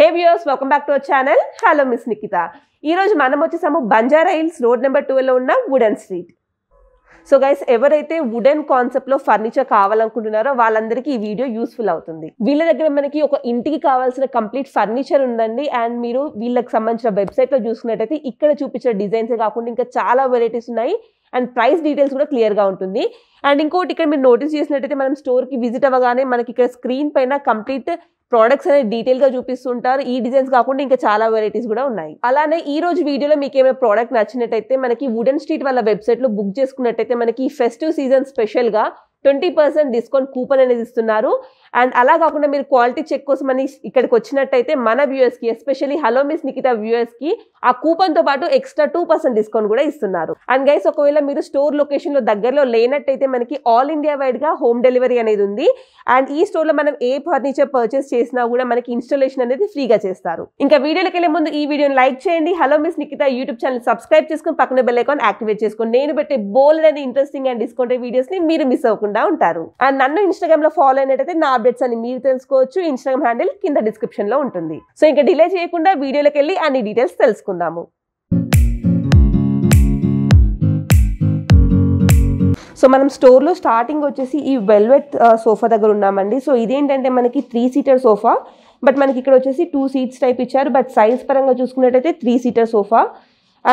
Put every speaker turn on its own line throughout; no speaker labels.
Hey viewers, welcome back to our channel. Hello Miss Nikita. ఈ రోజు మనం వచ్చేసాము బంజారా హిల్స్ రోడ్ నెంబర్ 12 లో ఉన్న వుడెన్ స్ట్రీట్. సో గైస్, ఎవరైతే వుడెన్ కాన్సెప్ట్ లో ఫర్నిచర్ కావాలనుకుంటున్నారో వాళ్ళందరికీ ఈ వీడియో యూస్ఫుల్ అవుతుంది. వీళ్ళ దగ్గర మనకి ఒక ఇంటికి కావాల్సిన కంప్లీట్ ఫర్నిచర్ ఉందండి. అండ్ మీరు వీళ్ళకి సంబంధించిన వెబ్సైట్ లో చూసుకున్నట్టయితే ఇక్కడ చూపించిన డిజైన్స్ కాకుండా ఇంకా చాలా వెరైటీస్ ఉన్నాయి. అండ్ ప్రైస్ డీటెయిల్స్ కూడా క్లియర్ గా ఉంటుంది. అండ్ ఇంకోటి ఇక్కడ మీరు నోటీస్ చేసినట్టయితే మనం స్టోర్ కి విజిట్ అవ్వగానే మనకి ఇక్కడ స్క్రీన్ పైన కంప్లీట్ ప్రోడక్ట్స్ అనేది డీటెయిల్ గా చూపిస్తుంటారు. ఈ డిజైన్స్ కాకుండా ఇంకా చాలా వెరైటీస్ కూడా ఉన్నాయి. అలానే ఈ రోజు వీడియోలో మీకు ఏమైనా ప్రోడక్ట్ నచ్చినట్టయితే మనకి వుడెన్ స్ట్రీట్ వాళ్ళ వెబ్సైట్ లో బుక్ చేసుకున్నట్టయితే మనకి ఫెస్టివ్ సీజన్ స్పెషల్ గా 20% డిస్కౌంట్ కూపన్ అనేది ఇస్తున్నారు. అండ్ అలా కాకుండా మీరు క్వాలిటీ చెక్ కోసం అని ఇక్కడికి వచ్చినట్టయితే మన వ్యూయర్స్ కి, especially hello miss Nikita viewers కి ఆ కూపన్ తో పాటు ఎక్స్ట్రా 2% డిస్కౌంట్ కూడా ఇస్తున్నారు. అండ్ గైస్, ఒకవేళ మీరు స్టోర్ లొకేషన్ లో దగ్గరలో లేనట్టయితే మనకి ఆల్ ఇండియా వైడ్ గా హోమ్ డెలివరీ అనేది ఉంది. అండ్ ఈ స్టోర్ లో మనం ఏ ఫర్నిచర్ పర్చేస్ చేసినా కూడా మనకి ఇన్స్టాలేషన్ అనేది ఫ్రీగా చేస్తారు. ఇంకా వీడియోలోకి వెళ్ళే ముందు ఈ వీడియోని లైక్ చేయండి. Hello miss Nikita YouTube channel subscribe చేసుకుని పక్కన బెల్ ఐకాన్ యాక్టివేట్ చేసుకోండి. నేను పెట్టే bold and interesting and discount videos ని మీరు మిస్ అవ్వకుండా ఉంటారు. అండ్ నన్ను ఇన్స్టాగ్రామ్ లో ఫాలో అయినట్టయితే నా అప్డేట్స్ అని మీరు తెలుసుకోవచ్చు. ఇన్స్టాగ్రామ్ హ్యాండిల్ కింద డిస్క్రిప్షన్ లో ఉంటుంది. సో ఇంకా డిలే చేయకుండా వీడియోలోకి వెళ్ళి అన్ని డీటెయిల్స్ తెలుసుకుందాము. సో మనం స్టోర్లో స్టార్టింగ్ వచ్చేసి ఈ వెల్వెట్ సోఫా దగ్గర ఉన్నామండి. సో ఇదేంటంటే మనకి 3 సీటర్ సోఫా, బట్ మనకి ఇక్కడ వచ్చేసి 2 సీట్స్ టైప్ ఇచ్చారు. బట్ సైజ్ పరంగా చూసుకున్నట్టయితే 3 సీటర్ సోఫా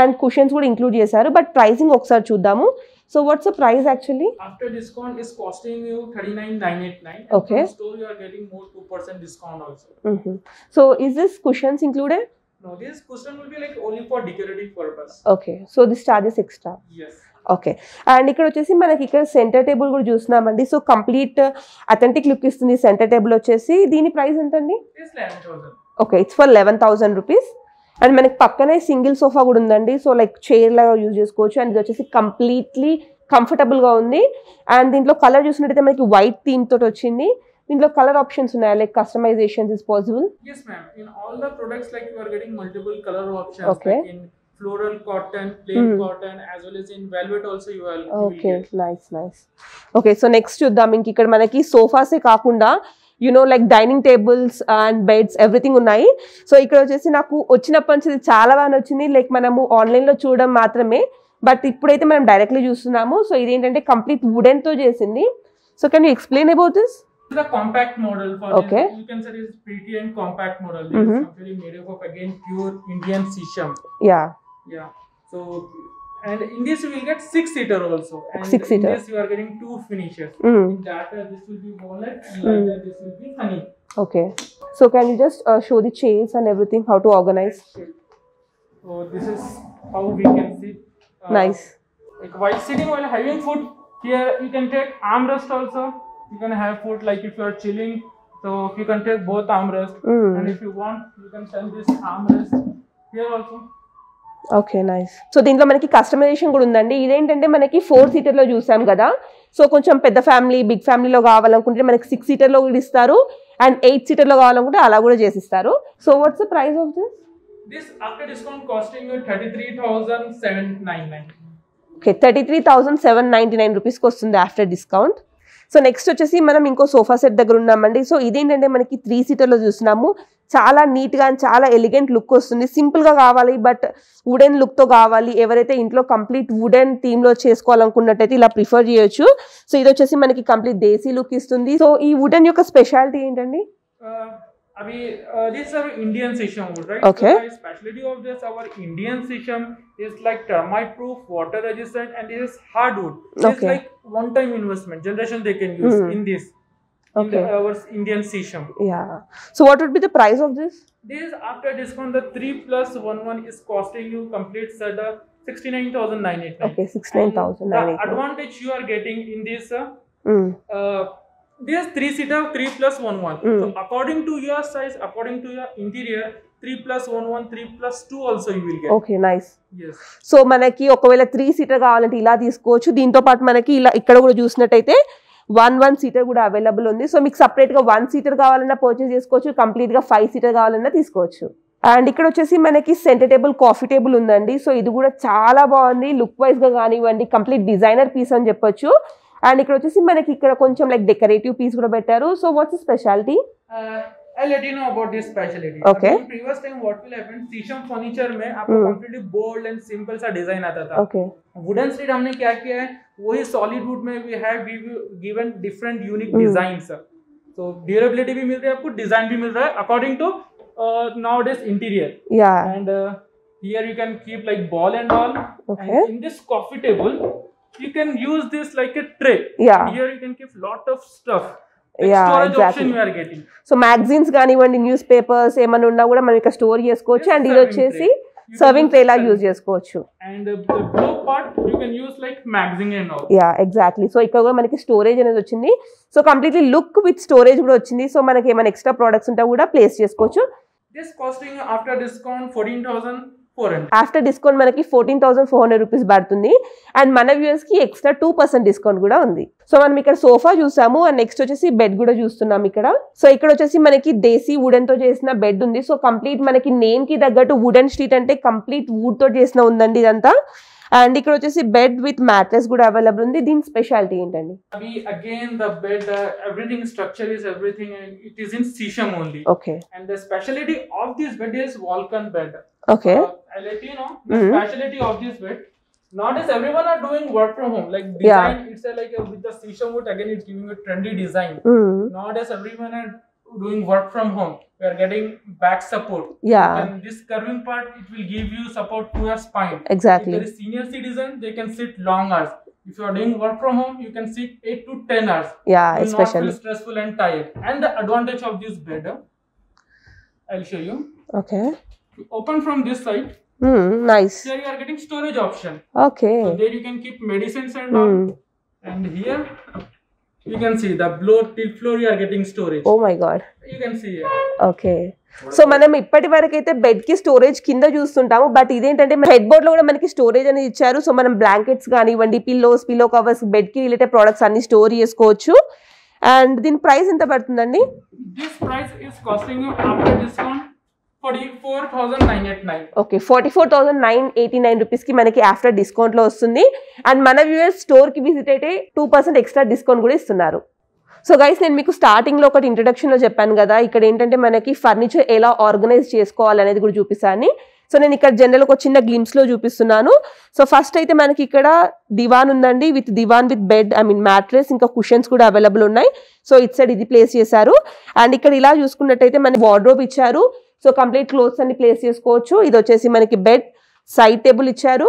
అండ్ కుషన్స్ కూడా ఇంక్లూడ్ చేశారు. బట్ ప్రైసింగ్ ఒకసారి చూద్దాము. So what's the price actually?
After discount is costing you 39,989.
Okay.
From store you are getting more 2% discount also.
So is this cushions included?
No, this cushion will be like only for decorative purpose.
Okay. So this charges extra.
Yes.
Okay. And ఇక్కడ వచ్చేసి మనకి ఇక్కడ centre table కూడా చూస్తున్నామండి. So complete authentic look ఇస్తుంది centre table వచ్చేసి. దీని price ఎంత అండి?
It's 11,000.
Okay, it's for 11,000 rupees. And మనకి పక్కనే సింగిల్ సోఫా కూడా ఉందండి. సో లైక్ చైర్ లాగా యూజ్ చేసుకోవచ్చు. అండ్ ఇది వచ్చేసి కంప్లీట్లీ కంఫర్టబుల్ గా ఉంది. అండ్ దీంట్లో కలర్ చూసినట్టయితే మనకి వైట్ థీమ్ తోటి వచ్చింది. దీంట్లో కలర్ ఆప్షన్స్ ఉన్నాయి, like customisations is possible.
Yes ma'am, in all the products like you are getting multiple color options.
Okay.
Like in floral cotton, plain cotton, as well as in velvet also you will
okay,
get.
Nice. Okay, so next చూద్దాం. ఇంక ఇక్కడ మనకి సోఫాసే కాకుండా like dining tables and beds everything ఉన్నాయి. So ఇక్కడ వచ్చేసి నాకు వచ్చినప్పటి నుంచి ఇది చాలా బాగా నచ్చింది. లైక్ మనము ఆన్లైన్లో చూడడం మాత్రమే, బట్ ఇప్పుడైతే మనం డైరెక్ట్లీ చూస్తున్నాము. సో ఇదేంటంటే కంప్లీట్ వుడెన్ తో చేసింది. So can you explain about this?
The compact model for
Okay.
this, you can say it's pretty and compact model. This is completely made up of again pure Indian shisham.
Yeah.
So and in this you will get 6-seater also. And
6-seater.
in this you are getting 2 finishes. In that this will be walnut and like that this will be honey.
Okay. So can you just show the chairs and everything, how to organize?
So this is how we can sit.
Nice.
Like while sitting while having food, here you can take armrest also. You can have food like if you are chilling. So you can take both armrest. And if you want, you can send this armrest here also.
Okay, nice. So దీంట్లో మనకి customization కూడా ఉందండి. ఇదేంటంటే మనకి 4 సీటర్లో చూసాం కదా. So కొంచెం పెద్ద ఫ్యామిలీ, బిగ్ ఫ్యామిలీలో కావాలనుకుంటే మనకి 6 సీటర్లో కూడా ఇస్తారు. అండ్ 8 సీటర్లో కావాలనుకుంటే అలా కూడా చేసిస్తారు. So what's the price of this?
This after discount costing you 33,799.
Okay, 33,799 రూపీస్కి వస్తుంది ఆఫ్టర్ డిస్కౌంట్. సో నెక్స్ట్ వచ్చేసి మనం ఇంకో సోఫా సెట్ దగ్గర ఉన్నామండి. సో ఇదేంటంటే మనకి 3 సీటర్లో చూస్తున్నాము. చాలా నీట్గా అండ్ చాలా ఎలిగెంట్ లుక్ వస్తుంది. సింపుల్గా కావాలి బట్ వుడెన్ లుక్తో కావాలి, ఎవరైతే ఇంట్లో కంప్లీట్ వుడెన్ థీమ్లో చేసుకోవాలనుకున్నట్టయితే ఇలా ప్రిఫర్ చేయొచ్చు. సో ఇది వచ్చేసి మనకి కంప్లీట్ దేశీ లుక్ ఇస్తుంది. సో ఈ వుడెన్ యొక్క స్పెషాలిటీ ఏంటండి?
This is our Indian shisham wood, right?
Okay.
So the specialty of this our Indian shisham is like termite proof, water resistant, and it is hardwood. It's
Okay.
like one time investment, generation they can use in this.
Okay.
In our Indian shisham.
Yeah. So what would be the price of this?
This after discount the 3+11 is costing you complete set 69,989.
Okay, 69,989.
The advantage you are getting in this this 3-seater 3+11. So according to your size, according to your interior, 3+11, 3+2 also you will get.
Okay, nice.
Yes.
So మనకి ఒకవేళ 3 seater కావాలంటే ఇలా తీసుకోవచ్చు. దీంతో పాటు మనకి ఇలా ఇక్కడ కూడా చూసినట్టయితే 1 సీటర్ కూడా అవైలబుల్ ఉంది. సో మీకు సపరేట్గా 1 సీటర్ కావాలన్నా పర్చేస్ చేసుకోవచ్చు, కంప్లీట్గా 5 సీటర్ కావాలన్నా తీసుకోవచ్చు. అండ్ ఇక్కడ వచ్చేసి మనకి సెంటర్ టేబుల్, కాఫీ టేబుల్ ఉందండి. సో ఇది కూడా చాలా బాగుంది, లుక్ వైజ్గా కానివ్వండి, కంప్లీట్ డిజైనర్ పీస్ అని చెప్పొచ్చు. అండ్ ఇక్కడ వచ్చేసి మనకి ఇక్కడ కొంచెం లైక్ డెకరేటివ్ పీస్ కూడా పెట్టారు. So what's the speciality?
I'll let you know about this specialty.
Okay.
Again, previous time what will happen, शीशम furniture में आपको completely bold and simple सा design आता था.
Okay.
Wooden street हमने क्या किया है, वही solid wood में we have given different unique designs. So durability भी मिल रही है आपको, design भी मिल रहा है according to nowadays interior.
Yeah.
And here you can keep like ball and all.
Okay.
And in this coffee table, you can use this like a tray.
Yeah.
And here you can keep lot of stuff. Like
Yeah,
storage
exactly.
option you are getting.
So magazines కానివ్వండి, news papers ఏమైనా ఉన్నా కూడా మనం ఇక్కడ store చేసుకోవచ్చు. And ఇది వచ్చేసి serving tray లా use చేసుకోవచ్చు.
And the below part you can use like magazine and all.
Yeah exactly. So ఇక్కడ కూడా మనకి స్టోరేజ్ అనేది వచ్చింది. So completely look with storage కూడా వచ్చింది. సో మనకి ఏమైనా ఎక్స్ట్రా ప్రొడక్ట్స్ ఉంటే కూడా ప్లేస్ చేసుకోవచ్చు.
This costing after discount 14,400.
After discount మనకి 14,400 రూపీస్ పడుతుంది. అండ్ మన వ్యూవర్స్ కి ఎక్స్ట్రా 2% డిస్కౌంట్ కూడా ఉంది. సో మనం ఇక్కడ సోఫా చూసాము అండ్ నెక్స్ట్ వచ్చేసి బెడ్ కూడా చూస్తున్నాం ఇక్కడ. సో ఇక్కడ వచ్చేసి మనకి దేశీ వుడెన్ తో చేసిన బెడ్ ఉంది. సో కంప్లీట్ మనకి నేమ్ కి తగ్గట్టు వుడెన్ స్ట్రీట్ అంటే కంప్లీట్ వుడ్ తో చేసిన ఉందండి ఇదంతా. అండ్ ఇక్కడ వచ్చేసి బెడ్ విత్ మ్యాట్రెస్ కూడా అవైలబుల్ ఉంది. దీని స్పెషాలిటీ ఏంటండి?
Again the bed everything structure is everything and it is in Shisham only.
Okay.
And the specialty of this bed is Vulcan bed.
Okay.
I'll let you know the specialty of this bed. Nowadays everyone are doing work from home like design. It's like with the Shisham wood again it's giving a trendy design. Nowadays everyone are doing work from home. We are getting back support.
Yeah.
And this curving part it will give you support to your spine.
Exactly.
If there is senior citizen they can sit long hours. If you are doing work from home you can sit 8 to 10 hours.
Yeah,
you will
especially.
not feel stressful and tired. And the advantage of this bed I'll show you.
Okay.
Open from this side.
Nice.
Here you are getting storage option.
Okay.
So there you can keep medicines and all. And here you can see the below till floor you are getting storage.
Oh my god.
You can see here.
Okay. So మనం ఇప్పటి వరకు అయితే bed కి storage కింద చూస్తుంటాము. But ఇదేంటంటే head board లో కూడా మనకి స్టోరేజ్ అనేది ఇచ్చారు. సో మనం బ్లాంకెట్స్ కానివ్వండి, పిల్లో కవర్స్, బెడ్ కి రిలేటెడ్ ప్రొడక్ట్స్ అన్ని స్టోర్ చేసుకోవచ్చు. అండ్ దీని ప్రైస్ ఎంత పడుతుందండి?
This price is costing you after discount 44,989.
Okay, 44,989 rupees కి మనకి ఆఫ్టర్ డిస్కౌంట్ లో వస్తుంది. అండ్ మన వ్యూవర్స్ స్టోర్ కి విజిట్ అయితే 2% ఎక్స్ట్రా డిస్కౌంట్ కూడా ఇస్తున్నారు. సో గైస్ నేను మీకు స్టార్టింగ్ లో ఒకటి ఇంట్రొడక్షన్ లో చెప్పాను కదా, ఇక్కడ ఏంటంటే మనకి ఫర్నిచర్ ఎలా ఆర్గనైజ్ చేసుకోవాలనేది కూడా చూపిస్తాను. సో నేను ఇక్కడ జనరల్ ఒక చిన్న గ్లిమ్స్ లో చూపిస్తున్నాను. సో ఫస్ట్ అయితే మనకి ఇక్కడ దివాన్ ఉందండి, with divan with bed, I mean mattress, ఇంకా కుషన్స్ కూడా అవైలబుల్ ఉన్నాయి. సో ఇట్ సైడ్ ఇది ప్లేస్ చేశారు. అండ్ ఇక్కడ ఇలా చూసుకున్నట్టయితే మనకి వార్డ్రోబ్ ఇచ్చారు. సో కంప్లీట్ క్లోత్స్ అన్ని ప్లేస్ చేసుకోవచ్చు. ఇది వచ్చేసి మనకి బెడ్, సైడ్ టేబుల్ ఇచ్చారు,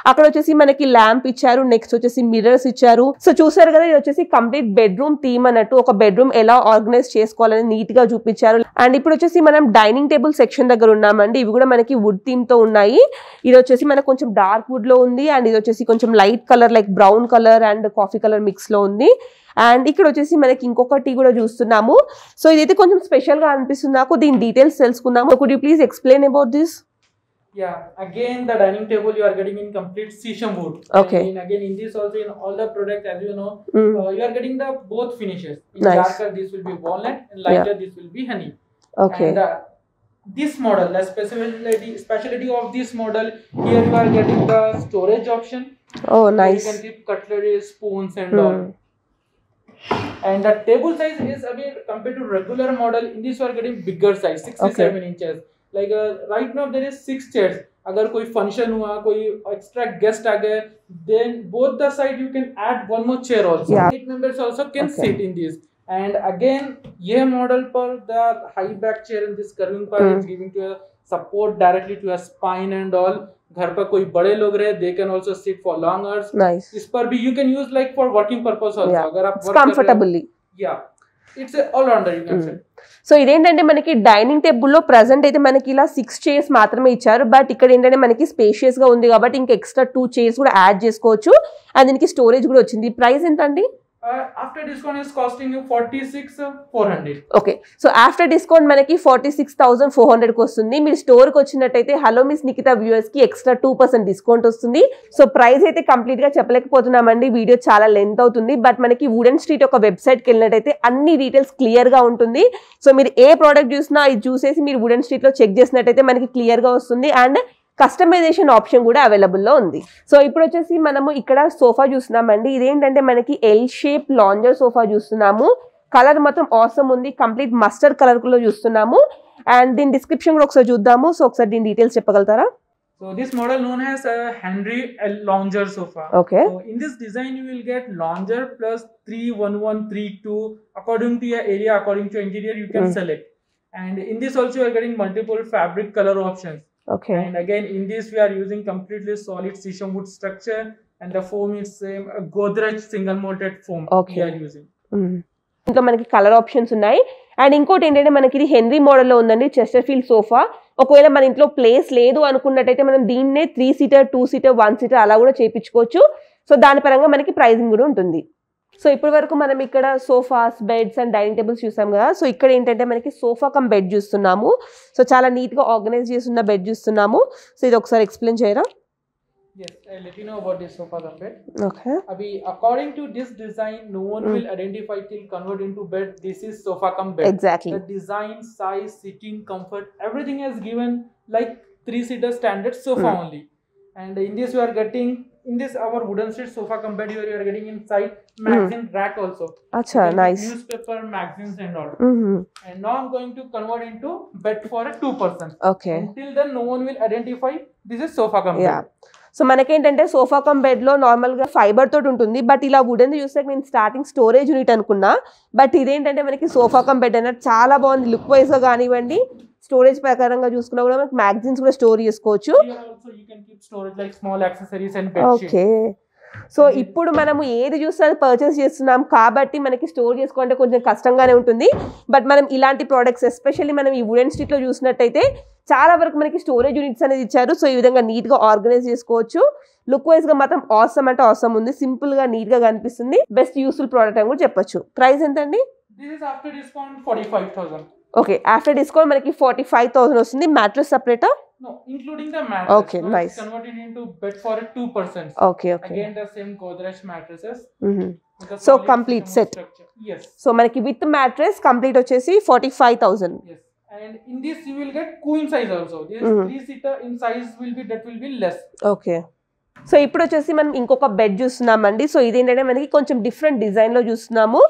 అక్కడ వచ్చేసి మనకి ల్యాంప్ ఇచ్చారు, నెక్స్ట్ వచ్చేసి మిర్రర్స్ ఇచ్చారు. సో చూసారు కదా, ఇది వచ్చేసి కంప్లీట్ బెడ్రూమ్ థీమ్ అన్నట్టు, ఒక బెడ్రూమ్ ఎలా ఆర్గనైజ్ చేసుకోవాలని నీట్ గా చూపించారు. అండ్ ఇప్పుడు వచ్చేసి మనం డైనింగ్ టేబుల్ సెక్షన్ దగ్గర ఉన్నామండి. ఇవి కూడా మనకి వుడ్ థీమ్ తో ఉన్నాయి. ఇది వచ్చేసి మనకు కొంచెం డార్క్ వుడ్ లో ఉంది, అండ్ ఇది వచ్చేసి కొంచెం light colour like brown colour and coffee colour mix లో ఉంది. అండ్ ఇక్కడ వచ్చేసి మనకి ఇంకొకటి కూడా చూస్తున్నాము. సో ఇదైతే కొంచెం స్పెషల్ గా అనిపిస్తుంది నాకు. దీని డీటెయిల్స్ తెలుసుకుందాము. Could you please explain about this?
Yeah, again the dining table you are getting in complete Shisham wood.
Okay.
And again in this also in all the product as you know, you are getting the both finishes. In
Nice.
darker this will be walnut and lighter this will be honey.
Okay.
And this model, the specialty of this model, here you are getting the storage option.
Oh,
Here
nice.
you can keep cutlery, spoons and all. And the table size is again compared to regular model, in this you are getting bigger size, 67 inches. Like right now there is 6 chairs. अगर कोई function हुआ, कोई extra guest आ गए, then both the side you can add one more chair also.
Yeah.
8 members also can sit in this. And again, ये model पर the high back chair in this curving part is giving to a support directly to your spine and all. घर पर कोई बड़े लोग रहे, they can also sit for long hours.
Nice.
इस पर भी you can use like for working purpose also.
Yeah.
अगर आप
It's
work कर रहे हो,
comfortably.
yeah, it's a all rounder you can say.
So ఇదేంటంటే మనకి డైనింగ్ టేబుల్లో ప్రెసెంట్ అయితే మనకి ఇలా 6 చైర్స్ మాత్రమే ఇచ్చారు. బట్ ఇక్కడ ఏంటంటే మనకి స్పేషియస్ గా ఉంది కాబట్టి ఇంకా ఎక్స్ట్రా 2 చైర్స్ కూడా యాడ్ చేసుకోవచ్చు. అండ్ దీనికి స్టోరేజ్ కూడా వచ్చింది. ప్రైస్ ఎంత అండి?
After discount is costing you 46,400.
Okay, so after discount మనకి 46,400 కి వస్తుంది. మీరు స్టోర్ కి వచ్చినట్టయితే హలో మిస్ నికితా వ్యూవర్స్ కి ఎక్స్ట్రా 2% డిస్కౌంట్ వస్తుంది. సో ప్రైస్ అయితే కంప్లీట్ గా చెప్పలేకపోతున్నామండి, వీడియో చాలా లెంత్ అవుతుంది. బట్ మనకి వుడెన్ స్ట్రీట్ ఒక వెబ్సైట్ కి వెళ్ళినట్టయితే అన్ని డీటెయిల్స్ క్లియర్ గా ఉంటుంది. సో మీరు ఏ ప్రోడక్ట్ చూసినా ఇది చూసేసి మీరు వుడెన్ స్ట్రీట్ లో చెక్ చేసినట్టయితే మనకి క్లియర్ గా వస్తుంది. అండ్ కస్టమైజేషన్ ఆప్షన్ కూడా అవైలబుల్లో ఉంది. సో ఇప్పుడు వచ్చేసి మనము ఇక్కడ సోఫా చూస్తున్నామండి. ఇదేంటంటే మనకి ఎల్ షేప్ లాంజర్ సోఫా చూస్తున్నాము. కలర్ మాత్రం ఆసమ్ ఉంది, కంప్లీట్ మస్టర్డ్ కలర్ లో చూస్తున్నాము. అండ్ దీని డిస్క్రిప్షన్ కూడా ఒకసారి చూద్దాము. సో ఒకసారి దీని డీటెయిల్స్ చెప్పగలుగుతారా?
So this model known as a Henry L lounger sofa.
Okay.
So in this design you will get lounger plus 31132 according to your area, according to your interior you can select. And in this also you are getting multiple fabric color options.
Okay.
And again in this we are using completely solid Shisham wood structure and the foam is same Godrej single molded foam.
Okay.
We are using.
ఇంకా మనకి colour options ఉన్నాయి. And ఇంకోటి ఏంటంటే మనకి ఇది henry మోడల్లో ఉందండి, Chesterfield sofa. ఒకవేళ మన ఇంట్లో ప్లేస్ లేదు అనుకున్నట్టయితే మనం దీన్నే 3 సీటర్ 2 సీటర్ 1 సీటర్ అలా కూడా చేయించుకోవచ్చు. సో దాని పరంగా మనకి ప్రైజింగ్ కూడా ఉంటుంది. సో ఇప్పటి వరకు మనం ఇక్కడ sofas, beds and dining tables చూసాం కదా. సో ఇక్కడ ఏంటంటే మనకి సోఫా కమ్ బెడ్ చూస్తున్నాము. సో చాలా నీట్గా ఆర్గనైజ్ చేస్తున్న బెడ్ చూస్తున్నాము. సో ఇది ఒకసారి ఎక్స్ప్లెయిన్ చేయరా?
Yes, I'll let you know about this sofa cum bed.
Okay.
According to this design, no one will identify till convert into bed. This is sofa cum bed.
Exactly.
The design, size, sitting, comfort, everything is given like 3-seater standard sofa only. And in this you are getting, in this our wooden street sofa cum bed here you are getting inside magazine rack also.
Acha, nice.
Newspaper, magazines and all. And now I'm going to convert into bed for a 2 person.
Okay.
Until then no one will identify this is sofa cum bed.
Yeah. So మనకేంటంటే sofa cum బెడ్లో నార్మల్గా fibre తోటి ఉంటుంది, but ఇలా wooden చూస్తే నేను starting storage unit అనుకున్నా, but ఇదేంటంటే మనకి సోఫా కమ్ బెడ్ అన్నట్టు చాలా బాగుంది. లుక్ వైజ్గా కానివ్వండి, స్టోరేజ్ ప్రకారంగా చూసుకున్నా కూడా మనకి మ్యాగజైన్స్ కూడా స్టోర్ చేసుకోవచ్చు. ఓకే. సో ఇప్పుడు మనము ఏది చూస్తే అది పర్చేస్ చేస్తున్నాం కాబట్టి మనకి స్టోర్ చేసుకోవాలంటే కొంచెం కష్టంగానే ఉంటుంది. బట్ మనం ఇలాంటి ప్రోడక్ట్స్ ఎస్పెషల్లీ మనం ఈ వుడెన్ స్ట్రీట్లో చూసినట్టయితే చాలా వరకు మనకి స్టోరేజ్ యూనిట్స్ అనేది ఇచ్చారు. సో ఈ విధంగా నీట్గా ఆర్గనైజ్ చేసుకోవచ్చు. లుక్ వైజ్గా మాత్రం ఆసమ్ అంటే ఆసమ్ ఉంది, సింపుల్గా నీట్గా కనిపిస్తుంది. బెస్ట్ యూస్ఫుల్ ప్రోడక్ట్ అని కూడా చెప్పొచ్చు. ప్రైస్ ఎంత అండి? ఓకే, ఆఫ్టర్ డిస్కౌంట్ మనకి 45,000 వస్తుంది. Mattress సపరేటా?
No, including the mattress.
Okay,
so
nice.
It's converted into bed for a 2 person.
Okay, okay.
Again, the same Godrej mattresses.
So complete set.
Structure. Yes.
So మనకి with mattress complete వచ్చేసి 45,000.
Yes. And in this you will get queen size also. This 3-seater in size will be less.
Okay. So ఇప్పుడు వచ్చేసి మనం ఇంకొక bed చూస్తున్నామండి. So ఇదేంటంటే మనకి కొంచెం డిఫరెంట్ డిజైన్లో చూస్తున్నాము.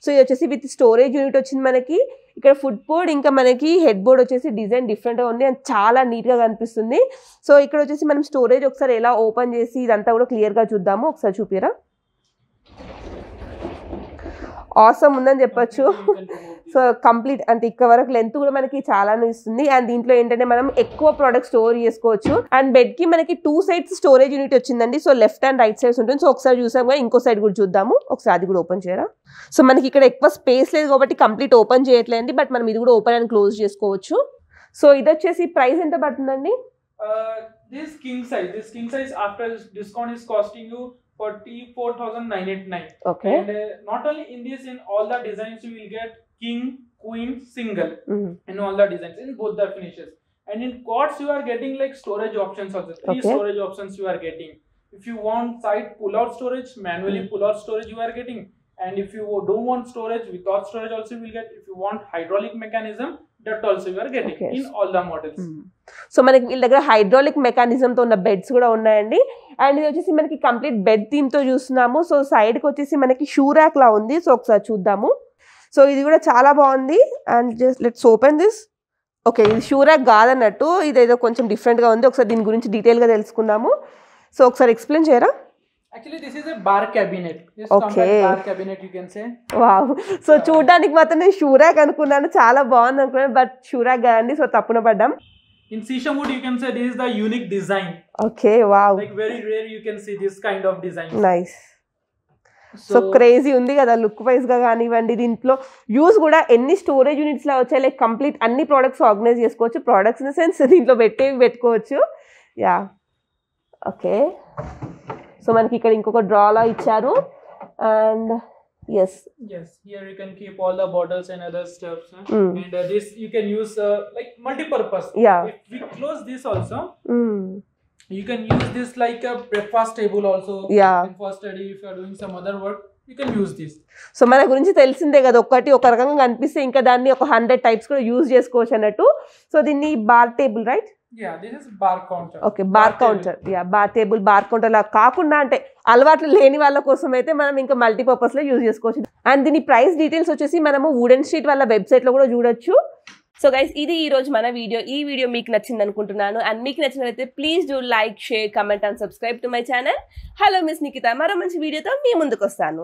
సో ఇది వచ్చేసి విత్ స్టోరేజ్ యూనిట్ వచ్చింది మనకి. ఇక్కడ ఫుడ్ బోర్డ్ ఇంకా మనకి హెడ్ బోర్డ్ వచ్చేసి డిజైన్ డిఫరెంట్గా ఉంది అండ్ చాలా నీట్గా కనిపిస్తుంది. సో ఇక్కడ వచ్చేసి మనం స్టోరేజ్ ఒకసారి ఎలా ఓపెన్ చేసి ఇదంతా కూడా క్లియర్గా చూద్దాము. ఒకసారి చూపిరా. ఆసమ్ ఉందని చెప్పొచ్చు. సో కంప్లీట్ అంటే ఇక్కడ వరకు లెంత్ కూడా మనకి చాలానే ఇస్తుంది. అండ్ దీంట్లో ఏంటంటే మనం ఎక్కువ ప్రోడక్ట్ స్టోర్ చేసుకోవచ్చు. అండ్ బెడ్ కి మనకి 2 సైడ్స్ స్టోరేజ్ యూనిట్ వచ్చిందండి. So left and right sides ఉంటుంది. సో ఒకసారి చూసాం కదా, ఇంకో సైడ్ కూడా చూద్దాము. ఒకసారి అది కూడా ఓపెన్ చేయరా. సో మనకి ఇక్కడ ఎక్కువ స్పేస్ లేదు కాబట్టి కంప్లీట్ ఓపెన్ చేయట్లేదండి, బట్ మనం ఇది కూడా ఓపెన్ అండ్ క్లోజ్ చేసుకోవచ్చు. సో ఇది వచ్చేసి ప్రైస్ ఎంత పడుతుందండి?
This king size after discount is costing you 44,989.
Okay.
And not only in this, in all the designs you will get king, queen, single in all the designs in both the finishes. And in cots you are getting like storage options also. 3 storage options you are getting. If you want side pull out storage, manually pull out storage you are getting. And if you don't want storage, without storage also you will get. If you want hydraulic mechanism, that also you are getting in all the models.
So మనకి వీళ్ళ దగ్గర hydraulic మెకానిజంతో ఉన్న beds కూడా ఉన్నాయండి. And ఇది వచ్చేసి మనకి complete bed థీమ్తో చూస్తున్నాము. సో సైడ్కి వచ్చేసి మనకి షూ ర్యాక్ లా ఉంది. సో ఒకసారి చూద్దాము. సో ఇది కూడా చాలా బాగుంది. And just let's open this. Okay, ఇది షూ ర్యాక్ కాదన్నట్టు, ఇదేదో కొంచెం డిఫరెంట్గా ఉంది. ఒకసారి దీని గురించి డీటెయిల్గా తెలుసుకుందాము. సో ఒకసారి ఎక్స్ప్లెయిన్ చేయరా.
Actually, this is a bar cabinet. This bar cabinet you can say.
Wow. So చూడడానికి మాత్రం నేను షూ ర్యాక్ అనుకున్నాను, చాలా బాగుంది అనుకున్నాను, బట్ షూ ర్యాక్ కాదండి. సో తప్పున పడ్డాం.
In Shisham wood you can say this is the unique design.
Okay, wow.
Like very rare you can see this kind of design.
Nice. So crazy ఉంది కదా look wise గా కానివ్వండి. దీంట్లో use కూడా ఎన్ని storage units లా వచ్చాయి, like complete అన్ని products organise చేసుకోవచ్చు. ప్రోడక్ట్స్ ఇన్ ద సెన్స్ దీంట్లో పెట్టుకోవచ్చు. Yeah, okay. సో మనకి ఇక్కడ ఇంకొక డ్రాలా ఇచ్చారు. And yes,
here you can keep all the bottles and other stuff. And this you can use like multi-purpose.
Yeah.
If we close this also, you can use this like a breakfast table also.
Yeah.
For study, if you are doing some other work, you can use this.
So మన గురించి తెలిసిందే కదా, ఒక రకంగా కనిపిస్తే ఇంకా దాన్ని ఒక 100 టైప్స్ కూడా యూజ్ చేసుకోవచ్చు అన్నట్టు. సో దీన్ని bar table, right?
Yeah, this is bar counter.
Okay bar counter bar table bar counter లా కాకుండా అంటే అలవాట్లు లేని వాళ్ళ కోసం అయితే మనం ఇంకా మల్టీపర్పస్ లో యూజ్ చేసుకోవచ్చు. అండ్ దీని ప్రైస్ డీటెయిల్స్ వచ్చేసి మనము వుడెన్ స్ట్రీట్ వాళ్ళ వెబ్సైట్ లో కూడా చూడొచ్చు. సో గైస్ ఇది ఈ రోజు మన వీడియో. ఈ వీడియో మీకు నచ్చింది అనుకుంటున్నాను. అండ్ మీకు నచ్చినట్లయితే please do like, share, comment and subscribe to my channel hello miss Nikhita. మరో మంచి వీడియోతో మీ ముందుకు వస్తాను.